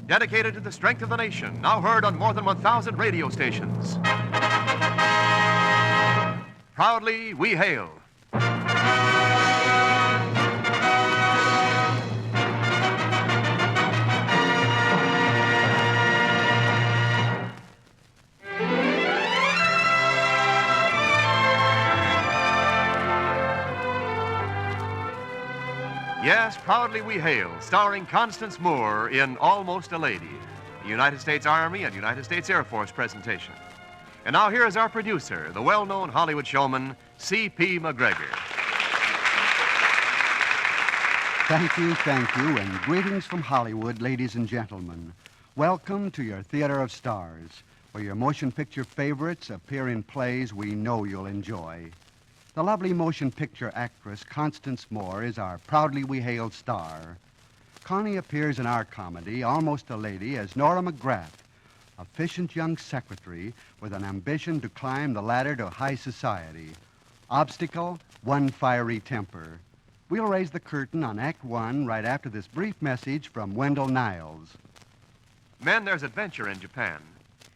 dedicated to the strength of the nation, now heard on more than 1,000 radio stations. Proudly, we hail. Yes, Proudly We Hail, starring Constance Moore in Almost a Lady, a United States Army and United States Air Force presentation. And now here is our producer, the well-known Hollywood showman, C.P. McGregor. Thank you, and greetings from Hollywood, ladies and gentlemen. Welcome to your Theater of Stars, where your motion picture favorites appear in plays we know you'll enjoy. The lovely motion picture actress Constance Moore is our Proudly We Hail star. Connie appears in our comedy, Almost a Lady, as Nora McGrath, a efficient young secretary with an ambition to climb the ladder to high society. Obstacle, one fiery temper. We'll raise the curtain on Act One right after this brief message from Wendell Niles. Men, there's adventure in Japan,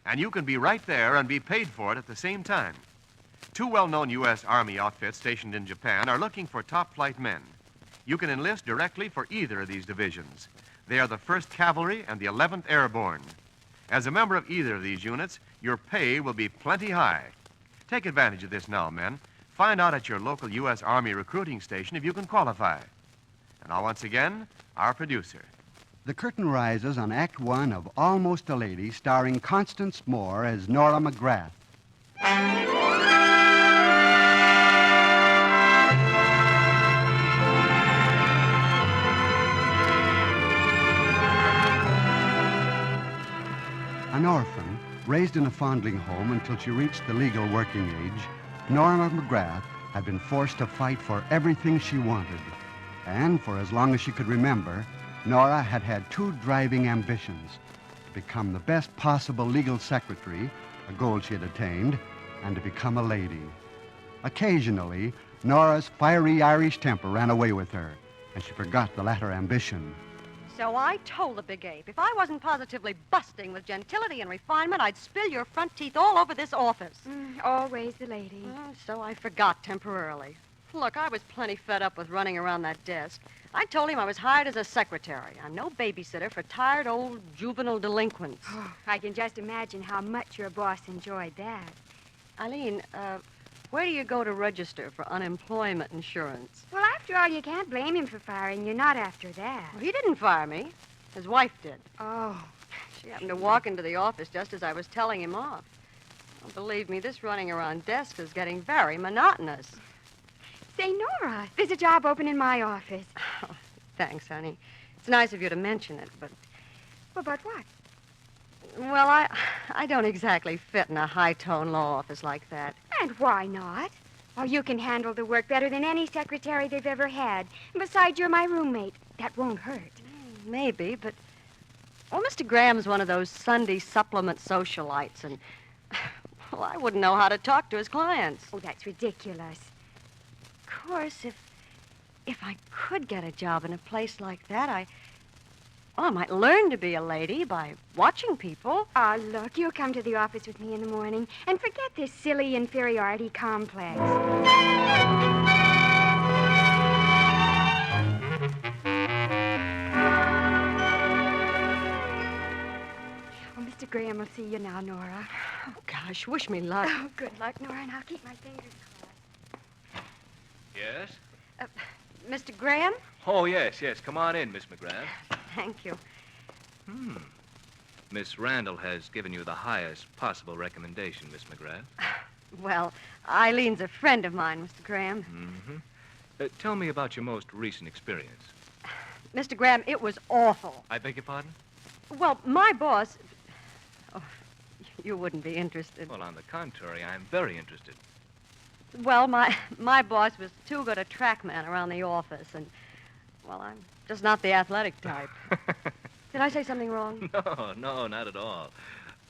and you can be right there and be paid for it at the same time. Two well-known U.S. Army outfits stationed in Japan are looking for top-flight men. You can enlist directly for either of these divisions. They are the 1st Cavalry and the 11th Airborne. As a member of either of these units, your pay will be plenty high. Take advantage of this now, men. Find out at your local U.S. Army recruiting station if you can qualify. And now, once again, our producer. The curtain rises on Act One of Almost a Lady, starring Constance Moore as Nora McGrath. An orphan, raised in a fondling home until she reached the legal working age, Nora McGrath had been forced to fight for everything she wanted. And for as long as she could remember, Nora had had two driving ambitions: to become the best possible legal secretary, a goal she had attained, and to become a lady. Occasionally, Nora's fiery Irish temper ran away with her, and she forgot the latter ambition. So I told the big ape, if I wasn't positively busting with gentility and refinement, I'd spill your front teeth all over this office. Always the lady. So I forgot temporarily. Look, I was plenty fed up with running around that desk. I told him I was hired as a secretary. I'm no babysitter for tired old juvenile delinquents. Oh, I can just imagine how much your boss enjoyed that. Eileen, where do you go to register for unemployment insurance? Well, after all, you can't blame him for firing you, not after that. Well, he didn't fire me. His wife did. Oh. She happened to walk into the office just as I was telling him off. Well, believe me, this running around desks is getting very monotonous. Say, Nora, there's a job open in my office. Oh, thanks, honey. It's nice of you to mention it, but... Well, but what? Well, I don't exactly fit in a high-tone law office like that. And why not? Oh, you can handle the work better than any secretary they've ever had. And besides, you're my roommate. That won't hurt. Maybe, but... Well, Mr. Graham's one of those Sunday supplement socialites, and... Well, I wouldn't know how to talk to his clients. Oh, that's ridiculous. Of course, if I could get a job in a place like that, I might learn to be a lady by watching people. Oh, look, you'll come to the office with me in the morning and forget this silly inferiority complex. Oh, Mr. Graham will see you now, Nora. Oh, gosh, wish me luck. Oh, good luck, Nora, and I'll keep my fingers crossed. Yes? Mr. Graham? Oh, yes. Come on in, Miss McGrath. Thank you. Miss Randall has given you the highest possible recommendation, Miss McGrath. Well, Eileen's a friend of mine, Mr. Graham. Mm-hmm. Tell me about your most recent experience. Mr. Graham, it was awful. I beg your pardon? Well, my boss... Oh, you wouldn't be interested. Well, on the contrary, I'm very interested. Well, my boss was too good a trackman around the office, and, well, I'm just not the athletic type. Did I say something wrong? No, not at all.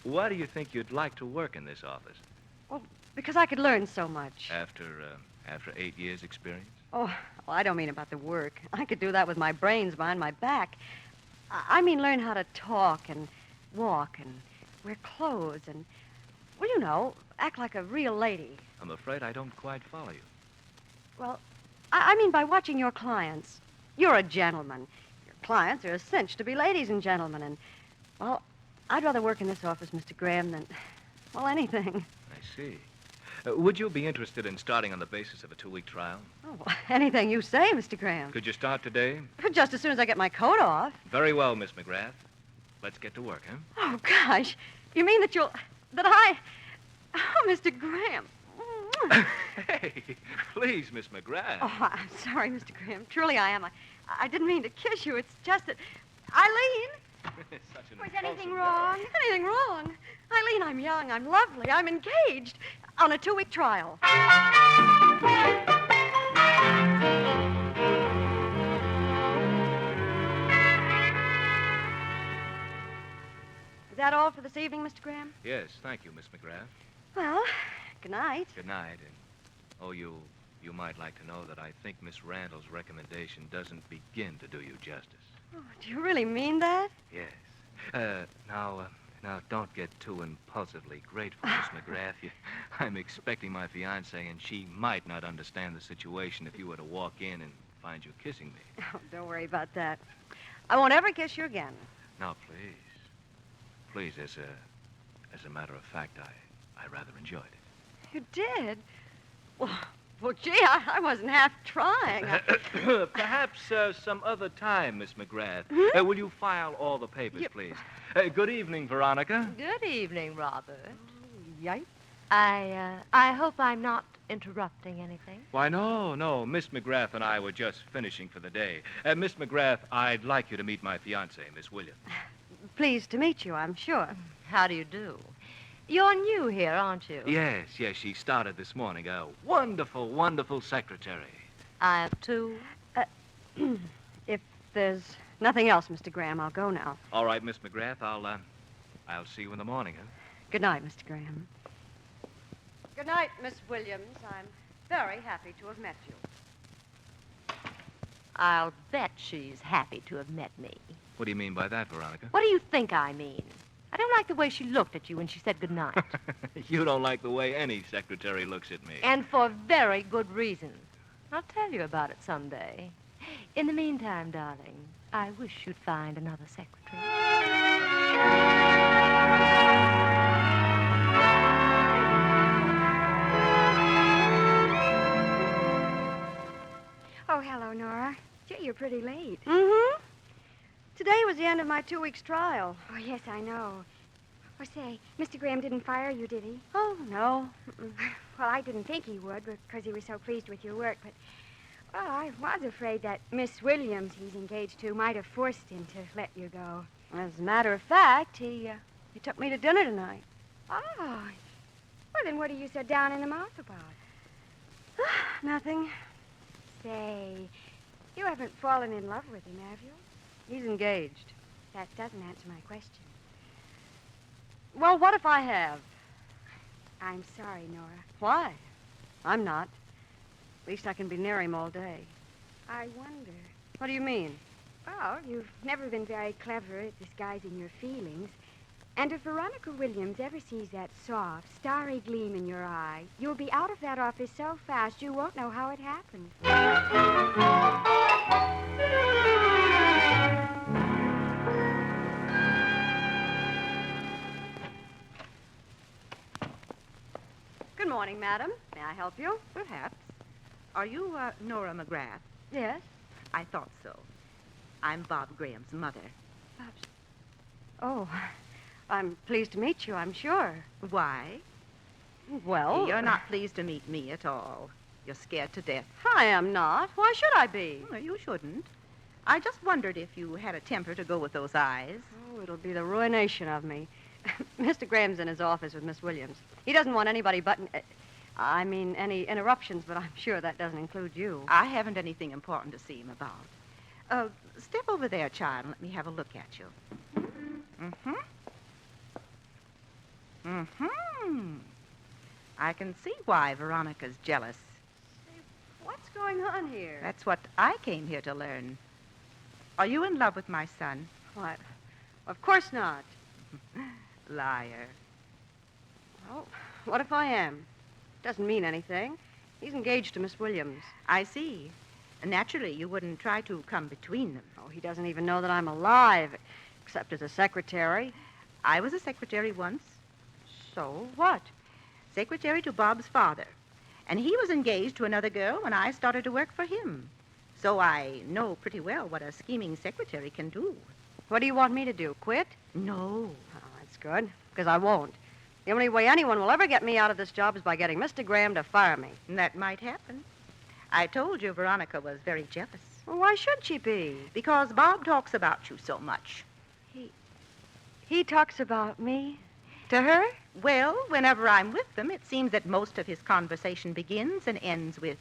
Why do you think you'd like to work in this office? Well, because I could learn so much. After 8 years' experience? Oh, well, I don't mean about the work. I could do that with my brains behind my back. I mean learn how to talk and walk and wear clothes and, well, you know, act like a real lady. I'm afraid I don't quite follow you. Well, I mean by watching your clients. You're a gentleman. Your clients are a cinch to be ladies and gentlemen. And, well, I'd rather work in this office, Mr. Graham, than, well, anything. I see. Would you be interested in starting on the basis of a 2-week trial? Oh, well, anything you say, Mr. Graham. Could you start today? Just as soon as I get my coat off. Very well, Miss McGrath. Let's get to work, huh? Oh, gosh. You mean that Oh, Mr. Graham. Hey, please, Miss McGrath. Oh, I'm sorry, Mr. Graham. Truly I am. I didn't mean to kiss you. It's just that... Eileen! Such an Was impulsive anything girl. wrong? Anything wrong? Eileen, I'm young. I'm lovely. I'm engaged. On a 2-week trial. Is that all for this evening, Mr. Graham? Yes, thank you, Miss McGrath. Well, good night. Good night. And, oh, you might like to know that I think Miss Randall's recommendation doesn't begin to do you justice. Oh, do you really mean that? Yes. Now, don't get too impulsively grateful, Miss McGrath. I'm expecting my fiancée, and she might not understand the situation if you were to walk in and find you kissing me. Oh, don't worry about that. I won't ever kiss you again. Now, please. Please, as a matter of fact, I rather enjoyed it. You did? Well, gee, I wasn't half trying. Perhaps some other time, Miss McGrath. Will you file all the papers, Yep. please? Good evening, Veronica. Good evening, Robert. Yikes. I hope I'm not interrupting anything. Why, no. Miss McGrath and I were just finishing for the day. Miss McGrath, I'd like you to meet my fiancée, Miss Williams. Pleased to meet you, I'm sure. How do you do? You're new here, aren't you? Yes, she started this morning. A wonderful, wonderful secretary. I have two. If there's nothing else, Mr. Graham, I'll go now. All right, Miss McGrath, I'll see you in the morning, huh? Good night, Mr. Graham. Good night, Miss Williams. I'm very happy to have met you. I'll bet she's happy to have met me. What do you mean by that, Veronica? What do you think I mean? I don't like the way she looked at you when she said goodnight. You don't like the way any secretary looks at me. And for very good reason. I'll tell you about it someday. In the meantime, darling, I wish you'd find another secretary. Oh, hello, Nora. Gee, you're pretty late. Mm-hmm. Today was the end of my 2 weeks trial. Oh, yes, I know. Oh, say, Mr. Graham didn't fire you, did he? Oh, no. Mm-mm. Well, I didn't think he would because he was so pleased with your work, but, well, I was afraid that Miss Williams he's engaged to might have forced him to let you go. As a matter of fact, he took me to dinner tonight. Oh, well, then what are you so down in the mouth about? Nothing. Say, you haven't fallen in love with him, have you? He's engaged. That doesn't answer my question. Well, what if I have? I'm sorry, Nora. Why? I'm not. At least I can be near him all day. I wonder. What do you mean? Well, you've never been very clever at disguising your feelings. And if Veronica Williams ever sees that soft, starry gleam in your eye, you'll be out of that office so fast you won't know how it happened. Good morning, madam. May I help you? Perhaps. Are you Nora McGrath? Yes. I thought so. I'm Bob Graham's mother. Oh, I'm pleased to meet you, I'm sure. Why? Well, You're not pleased to meet me at all. You're scared to death. I am not. Why should I be? Well, you shouldn't. I just wondered if you had a temper to go with those eyes. Oh, it'll be the ruination of me. Mr. Graham's in his office with Miss Williams. He doesn't want anybody but... any interruptions, but I'm sure that doesn't include you. I haven't anything important to see him about. Step over there, child, and let me have a look at you. I can see why Veronica's jealous. What's going on here? That's what I came here to learn. Are you in love with my son? What? Of course not. Liar. Well, what if I am? Doesn't mean anything. He's engaged to Miss Williams. I see. Naturally, you wouldn't try to come between them. Oh, he doesn't even know that I'm alive, except as a secretary. I was a secretary once. So what? Secretary to Bob's father. And he was engaged to another girl when I started to work for him. So I know pretty well what a scheming secretary can do. What do you want me to do, quit? No. Oh, that's good, because I won't. The only way anyone will ever get me out of this job is by getting Mr. Graham to fire me. That might happen. I told you Veronica was very jealous. Well, why should she be? Because Bob talks about you so much. He talks about me to her? Well, whenever I'm with them, it seems that most of his conversation begins and ends with,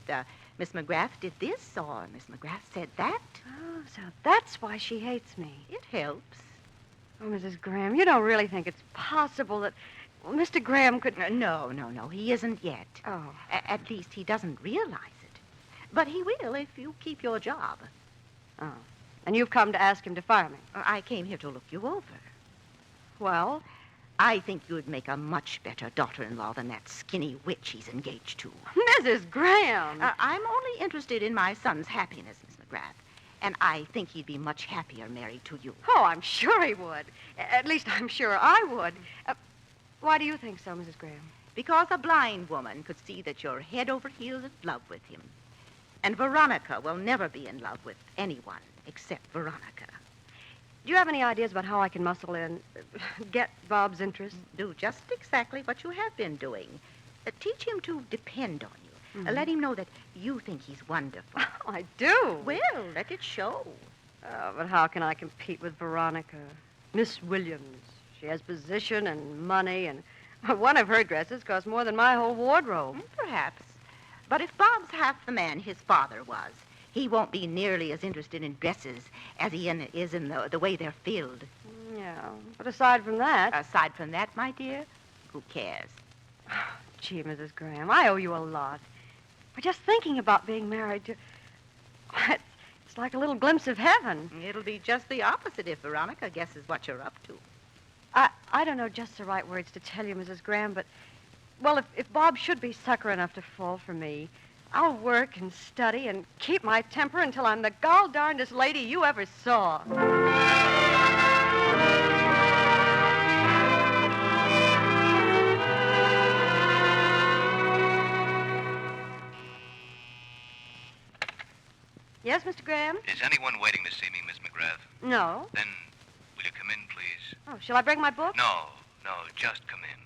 Miss McGrath did this, or Miss McGrath said that. Oh, so that's why she hates me. It helps. Oh, Mrs. Graham, you don't really think it's possible that Mr. Graham could... No, he isn't yet. Oh. At least he doesn't realize it. But he will if you keep your job. Oh. And you've come to ask him to fire me? I came here to look you over. Well? I think you'd make a much better daughter-in-law than that skinny witch he's engaged to. Mrs. Graham! I'm only interested in my son's happiness, Miss McGrath. And I think he'd be much happier married to you. Oh, I'm sure he would. At least I'm sure I would. Why do you think so, Mrs. Graham? Because a blind woman could see that you're head over heels in love with him. And Veronica will never be in love with anyone except Veronica. Do you have any ideas about how I can muscle in, get Bob's interest? Do just exactly what you have been doing. Teach him to depend on you. Mm-hmm. Let him know that you think he's wonderful. Oh, I do. Well, let it show. Oh, but how can I compete with Veronica? Miss Williams. She has position and money, and one of her dresses costs more than my whole wardrobe. Perhaps. But if Bob's half the man his father was, he won't be nearly as interested in dresses as he is in the way they're filled. Yeah, but aside from that... Aside from that, my dear, who cares? Gee, Mrs. Graham, I owe you a lot. But just thinking about being married to... It's like a little glimpse of heaven. It'll be just the opposite if Veronica guesses what you're up to. I don't know just the right words to tell you, Mrs. Graham, but... Well, if Bob should be sucker enough to fall for me, I'll work and study and keep my temper until I'm the gall-darndest lady you ever saw. Yes, Mr. Graham? Is anyone waiting to see me, Miss McGrath? No. Then will you come in, please? Oh, shall I bring my book? No, just come in.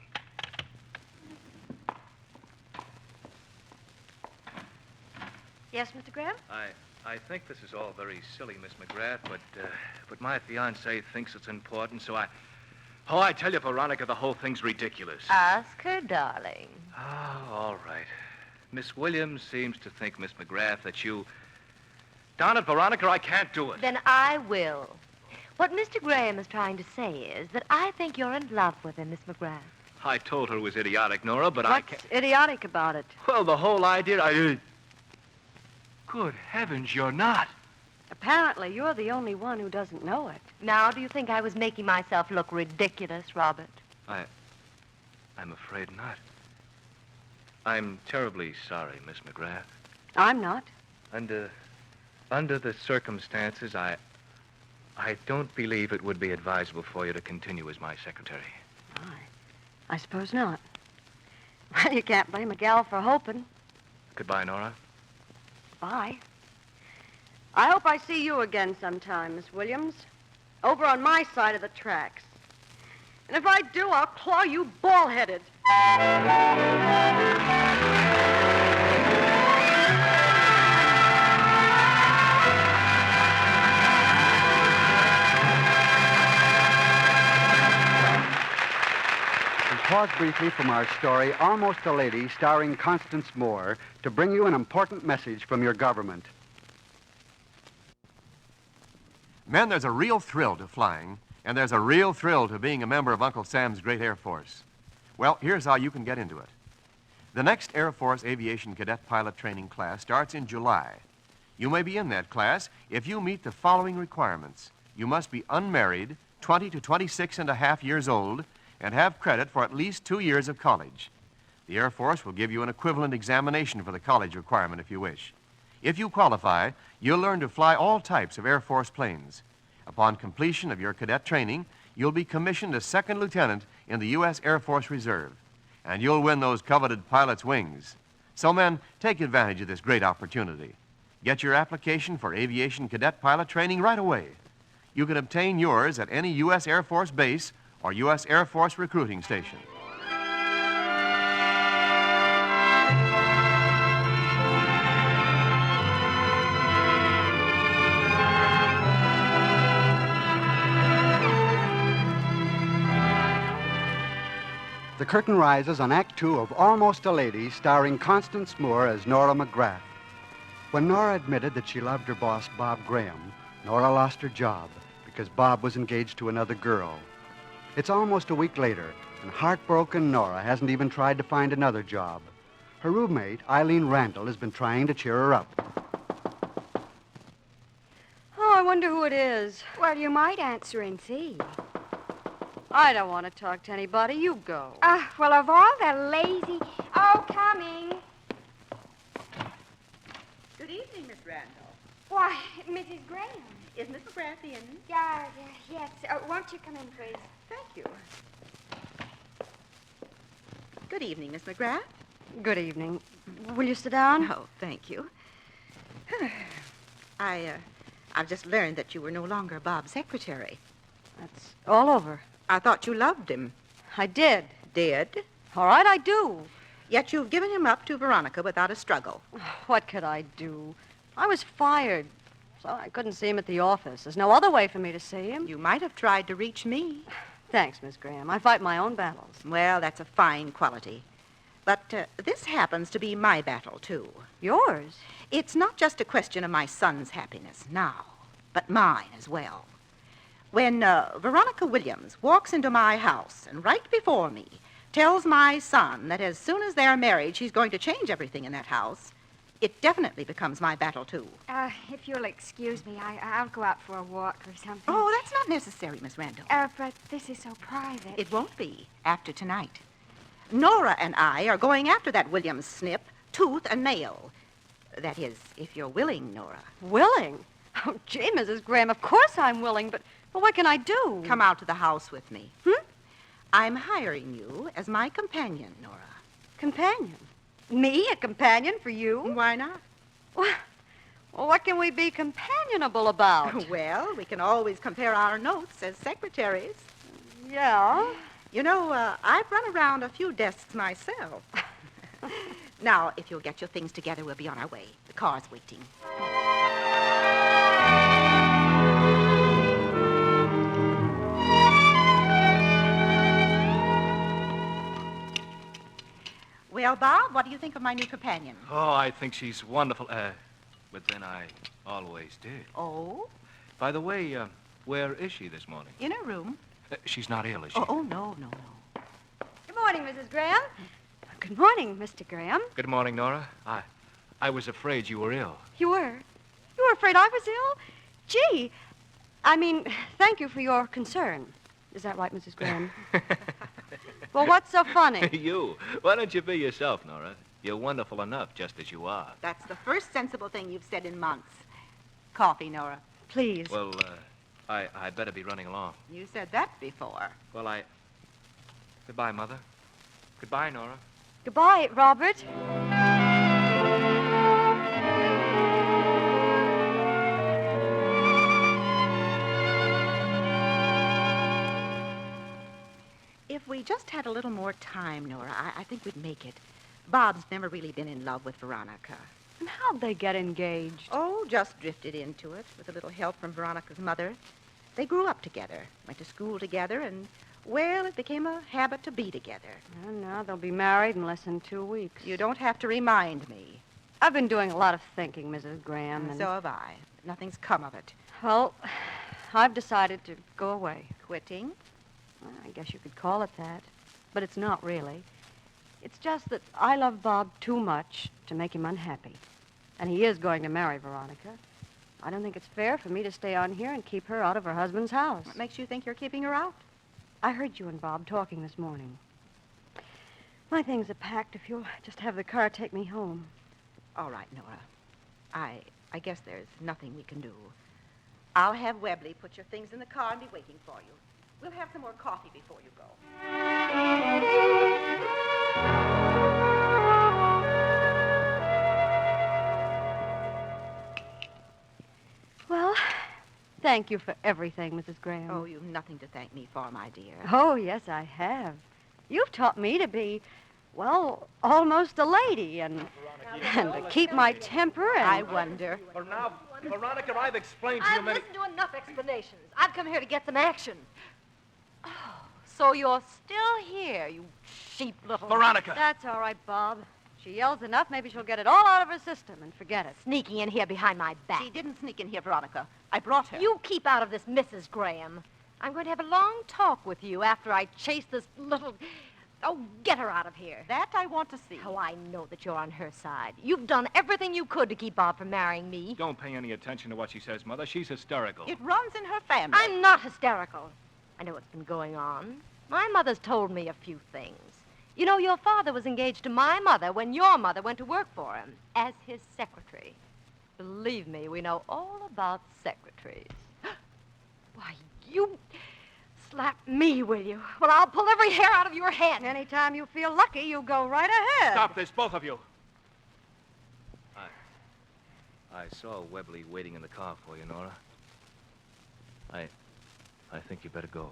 Yes, Mr. Graham? I think this is all very silly, Miss McGrath, but my fiancée thinks it's important, so I tell you, Veronica, the whole thing's ridiculous. Ask her, darling. Oh, all right. Miss Williams seems to think, Miss McGrath, that you... Darn it, Veronica, I can't do it. Then I will. What Mr. Graham is trying to say is that I think you're in love with him, Miss McGrath. I told her it was idiotic, Nora, but I can't... What's idiotic about it? Well, the whole idea... Good heavens, you're not. Apparently, you're the only one who doesn't know it. Now, do you think I was making myself look ridiculous, Robert? I'm afraid not. I'm terribly sorry, Miss McGrath. I'm not. Under the circumstances, I don't believe it would be advisable for you to continue as my secretary. I suppose not. Well, you can't blame a gal for hoping. Goodbye, Nora. Bye. I hope I see you again sometime, Miss Williams. Over on my side of the tracks. And if I do, I'll claw you bald-headed. Pause briefly from our story, Almost a Lady, starring Constance Moore, to bring you an important message from your government. Men, there's a real thrill to flying, and there's a real thrill to being a member of Uncle Sam's great Air Force. Well, here's how you can get into it. The next Air Force Aviation Cadet Pilot Training class starts in July. You may be in that class if you meet the following requirements. you must be unmarried, 20 to 26 and a half years old, and have credit for at least 2 years of college. The Air Force will give you an equivalent examination for the college requirement if you wish. If you qualify, you'll learn to fly all types of Air Force planes. Upon completion of your cadet training, you'll be commissioned as second lieutenant in the U.S. Air Force Reserve, and you'll win those coveted pilot's wings. So, men, take advantage of this great opportunity. Get your application for aviation cadet pilot training right away. You can obtain yours at any U.S. Air Force base or U.S. Air Force recruiting station. The curtain rises on Act Two of Almost a Lady, starring Constance Moore as Nora McGrath. When Nora admitted that she loved her boss, Bob Graham, Nora lost her job because Bob was engaged to another girl. It's almost a week later, and heartbroken Nora hasn't even tried to find another job. Her roommate, Eileen Randall, has been trying to cheer her up. Oh, I wonder who it is. Well, you might answer and see. I don't want to talk to anybody. You go. Well, of all the lazy... Oh, coming. Good evening, Miss Randall. Why, Mrs. Graham. Is Miss McGrath in? Yes. Won't you come in, please? Thank you. Good evening, Miss McGrath. Good evening. Will you sit down? Oh, thank you. I've just learned that you were no longer Bob's secretary. That's all over. I thought you loved him. I did. Did? All right, I do. Yet you've given him up to Veronica without a struggle. What could I do? I was fired, so I couldn't see him at the office. There's no other way for me to see him. You might have tried to reach me. Thanks, Miss Graham. I fight my own battles. Well, that's a fine quality. But this happens to be my battle, too. Yours? It's not just a question of my son's happiness now, but mine as well. When Veronica Williams walks into my house and right before me tells my son that as soon as they're married, she's going to change everything in that house, it definitely becomes my battle, too. If you'll excuse me, I'll go out for a walk or something. Oh, that's not necessary, Miss Randall. But this is so private. It won't be after tonight. Nora and I are going after that Williams snip, tooth and nail. That is, if you're willing, Nora. Willing? Oh, gee, Mrs. Graham, of course I'm willing, but what can I do? Come out to the house with me. I'm hiring you as my companion, Nora. Companion? Me, a companion for you? Why not? Well, what can we be companionable about? Well, we can always compare our notes as secretaries. Yeah? You know, I've run around a few desks myself. Now, if you'll get your things together, we'll be on our way. The car's waiting. Well, Bob, what do you think of my new companion? Oh, I think she's wonderful. But then I always did. Oh? By the way, where is she this morning? In her room. She's not ill, is she? Oh, no. Good morning, Mrs. Graham. Good morning, Mr. Graham. Good morning, Nora. I was afraid you were ill. You were? You were afraid I was ill? Gee, thank you for your concern. Is that right, Mrs. Graham? Well, what's so funny? You. Why don't you be yourself, Nora? You're wonderful enough just as you are. That's the first sensible thing you've said in months. Coffee, Nora. Please. Well, I'd better be running along. You said that before. Well, Goodbye, Mother. Goodbye, Nora. Goodbye, Robert. If we just had a little more time, Nora, I think we'd make it. Bob's never really been in love with Veronica. And how'd they get engaged? Oh, just drifted into it with a little help from Veronica's mother. They grew up together, went to school together, and, well, it became a habit to be together. Well, now they'll be married in less than 2 weeks. You don't have to remind me. I've been doing a lot of thinking, Mrs. Graham. And so have I. Nothing's come of it. Well, I've decided to go away. Quitting? Well, I guess you could call it that. But it's not really. It's just that I love Bob too much to make him unhappy. And he is going to marry Veronica. I don't think it's fair for me to stay on here and keep her out of her husband's house. What makes you think you're keeping her out? I heard you and Bob talking this morning. My things are packed if you'll just have the car take me home. All right, Nora. I guess there's nothing we can do. I'll have Webley put your things in the car and be waiting for you. We'll have some more coffee before you go. Well, thank you for everything, Mrs. Graham. Oh, you've nothing to thank me for, my dear. Oh, yes, I have. You've taught me to be, well, almost a lady and to keep my temper and... I wonder. But now, Veronica, I've explained to you I've many... listened to enough explanations. I've come here to get some action. Oh, so you're still here, you cheap little... Veronica! That's all right, Bob. She yells enough, maybe she'll get it all out of her system and forget it. Sneaking in here behind my back. She didn't sneak in here, Veronica. I brought her. You keep out of this, Mrs. Graham. I'm going to have a long talk with you after I chase this little... Oh, get her out of here. That I want to see. Oh, I know that you're on her side. You've done everything you could to keep Bob from marrying me. Don't pay any attention to what she says, Mother. She's hysterical. It runs in her family. I'm not hysterical. I know what's been going on. My mother's told me a few things. You know, your father was engaged to my mother when your mother went to work for him as his secretary. Believe me, we know all about secretaries. Why, you slap me, will you? Well, I'll pull every hair out of your head. Anytime you feel lucky, you go right ahead. Stop this, both of you. I saw Webley waiting in the car for you, Nora. I think you better go.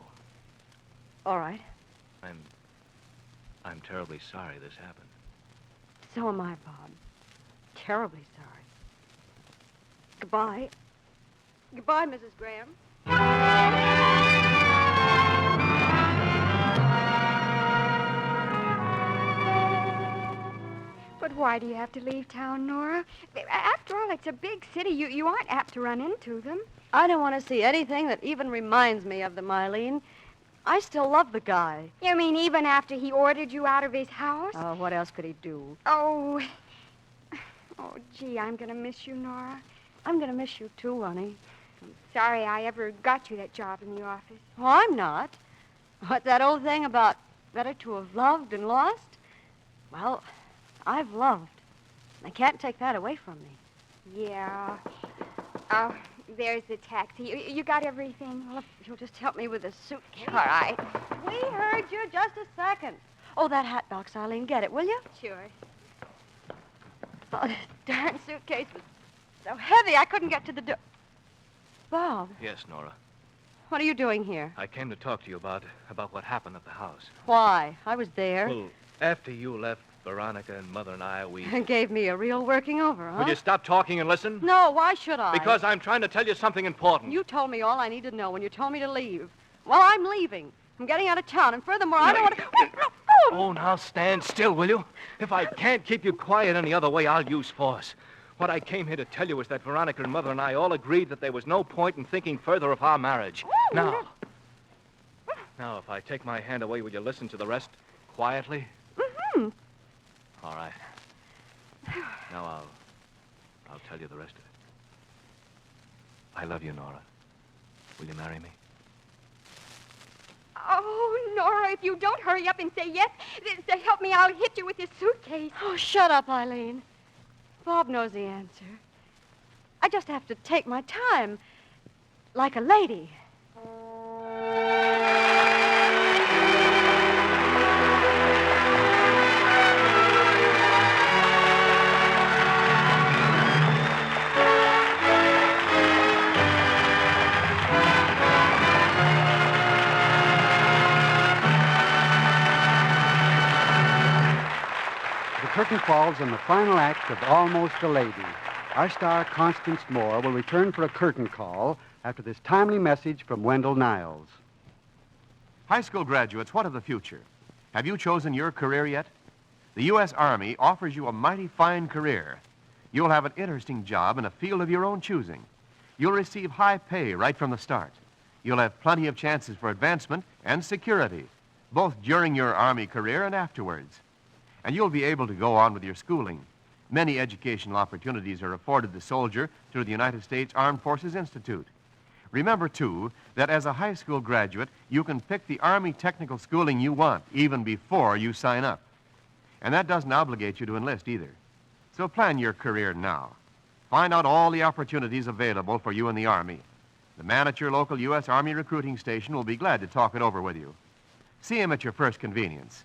All right. I'm terribly sorry this happened. So am I, Bob. Terribly sorry. Goodbye. Goodbye, Mrs. Graham. But why do you have to leave town, Nora? After all, it's a big city. You aren't apt to run into them. I don't want to see anything that even reminds me of them, Eileen. I still love the guy. You mean even after he ordered you out of his house? Oh, what else could he do? Oh, gee, I'm going to miss you, Nora. I'm going to miss you, too, honey. Sorry I ever got you that job in the office. Oh, I'm not. What's that old thing about better to have loved and lost? Well, I've loved. I can't take that away from me. Yeah. Oh, there's the taxi. You got everything? Well, if you'll just help me with the suitcase. All right. We heard you. Just a second. Oh, that hat box, Eileen. Get it, will you? Sure. Oh, this darn suitcase was so heavy I couldn't get to the door. Bob, Yes, Nora. what are you doing here? I came to talk to you about what happened at the house. Why? I was there. Well, after you left, Veronica and Mother and I, we... Gave me a real working over, huh? Will you stop talking and listen? No, why should I? Because I'm trying to tell you something important. You told me all I need to know when you told me to leave. Well, I'm leaving. I'm getting out of town, and furthermore, I don't want to... Oh, now stand still, will you? If I can't keep you quiet any other way, I'll use force. What I came here to tell you is that Veronica and Mother and I all agreed that there was no point in thinking further of our marriage. Now, if I take my hand away, will you listen to the rest quietly? Mm-hmm. All right. Now I'll tell you the rest of it. I love you, Nora. Will you marry me? Oh, Nora, if you don't hurry up and say yes, to help me, I'll hit you with this suitcase. Oh, shut up, Eileen. Bob knows the answer. I just have to take my time, like a lady. The curtain falls on the final act of Almost a Lady. Our star, Constance Moore, will return for a curtain call after this timely message from Wendell Niles. High school graduates, what of the future? Have you chosen your career yet? The U.S. Army offers you a mighty fine career. You'll have an interesting job in a field of your own choosing. You'll receive high pay right from the start. You'll have plenty of chances for advancement and security, both during your Army career and afterwards. And you'll be able to go on with your schooling. Many educational opportunities are afforded the soldier through the United States Armed Forces Institute. Remember, too, that as a high school graduate, you can pick the Army technical schooling you want even before you sign up. And that doesn't obligate you to enlist either. So plan your career now. Find out all the opportunities available for you in the Army. The man at your local U.S. Army recruiting station will be glad to talk it over with you. See him at your first convenience.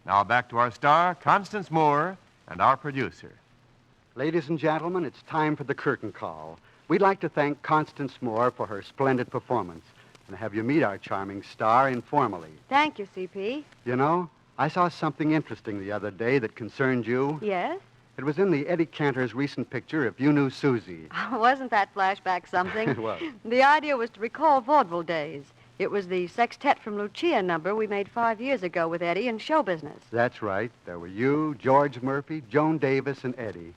Now back to our star, Constance Moore, and our producer. Ladies and gentlemen, it's time for the curtain call. We'd like to thank Constance Moore for her splendid performance and have you meet our charming star informally. Thank you, C.P. You know, I saw something interesting the other day that concerned you. Yes? It was in the Eddie Cantor's recent picture, If You Knew Susie. Wasn't that flashback something? It was. The idea was to recall vaudeville days. It was the sextet from Lucia number we made 5 years ago with Eddie in show business. That's right. There were you, George Murphy, Joan Davis, and Eddie.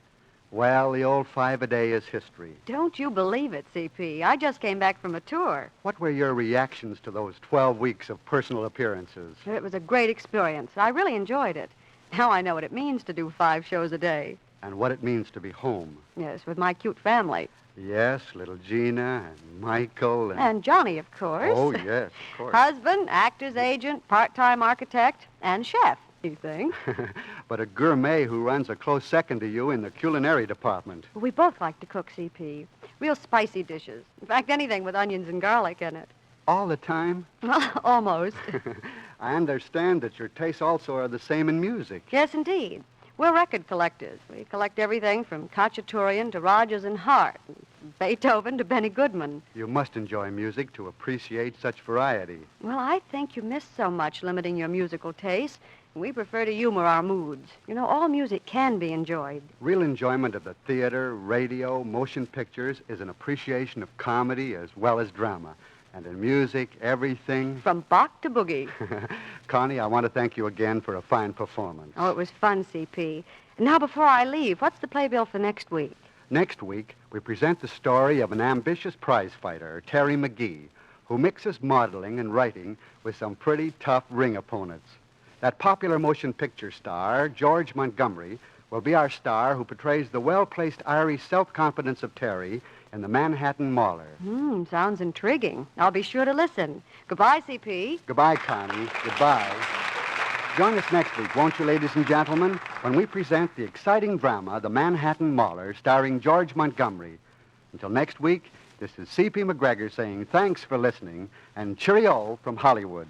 Well, the old 5-a-day is history. Don't you believe it, C.P. I just came back from a tour. What were your reactions to those 12 weeks of personal appearances? It was a great experience. I really enjoyed it. Now I know what it means to do 5 shows a day. And what it means to be home. Yes, with my cute family. Yes, little Gina and Michael and... And Johnny, of course. Oh, yes, of course. Husband, actor's agent, part-time architect, and chef, you think? But a gourmet who runs a close second to you in the culinary department. We both like to cook, C.P. Real spicy dishes. In fact, anything with onions and garlic in it. All the time? Well, almost. I understand that your tastes also are the same in music. Yes, indeed. We're record collectors. We collect everything from Khachaturian to Rodgers and Hart, from Beethoven to Benny Goodman. You must enjoy music to appreciate such variety. Well, I think you miss so much limiting your musical taste. We prefer to humor our moods. You know, all music can be enjoyed. Real enjoyment of the theater, radio, motion pictures is an appreciation of comedy as well as drama. And in music, everything... From Bach to boogie. Connie, I want to thank you again for a fine performance. Oh, it was fun, C.P. Now, before I leave, what's the playbill for next week? Next week, we present the story of an ambitious prize fighter, Terry McGee, who mixes modeling and writing with some pretty tough ring opponents. That popular motion picture star, George Montgomery, will be our star who portrays the well-placed Irish self-confidence of Terry in the Manhattan Mauler. Sounds intriguing. I'll be sure to listen. Goodbye, C.P. Goodbye, Connie. Goodbye. Join us next week, won't you, ladies and gentlemen, when we present the exciting drama, The Manhattan Mauler, starring George Montgomery. Until next week, this is C.P. McGregor saying thanks for listening and cheerio from Hollywood.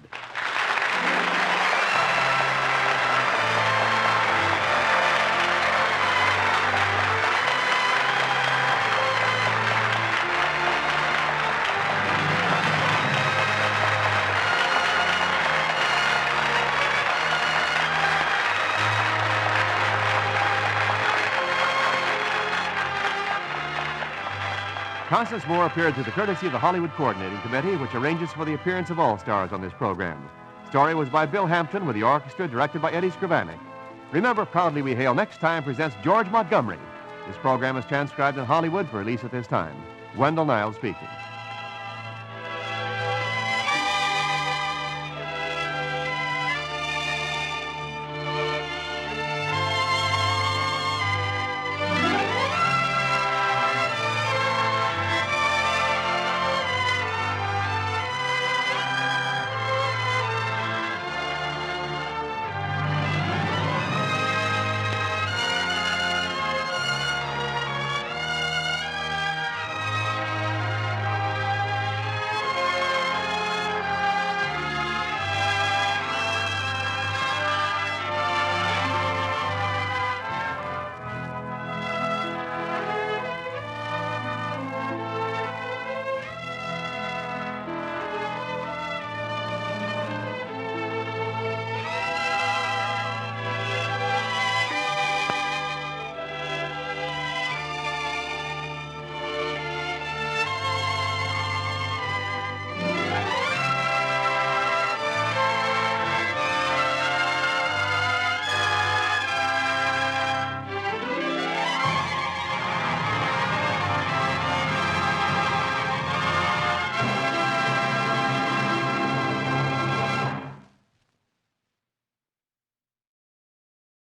Constance Moore appeared through the courtesy of the Hollywood Coordinating Committee, which arranges for the appearance of all stars on this program. Story was by Bill Hampton with the orchestra directed by Eddie Scrivanik. Remember, Proudly We Hail next time presents George Montgomery. This program is transcribed in Hollywood for release at this time. Wendell Niles speaking.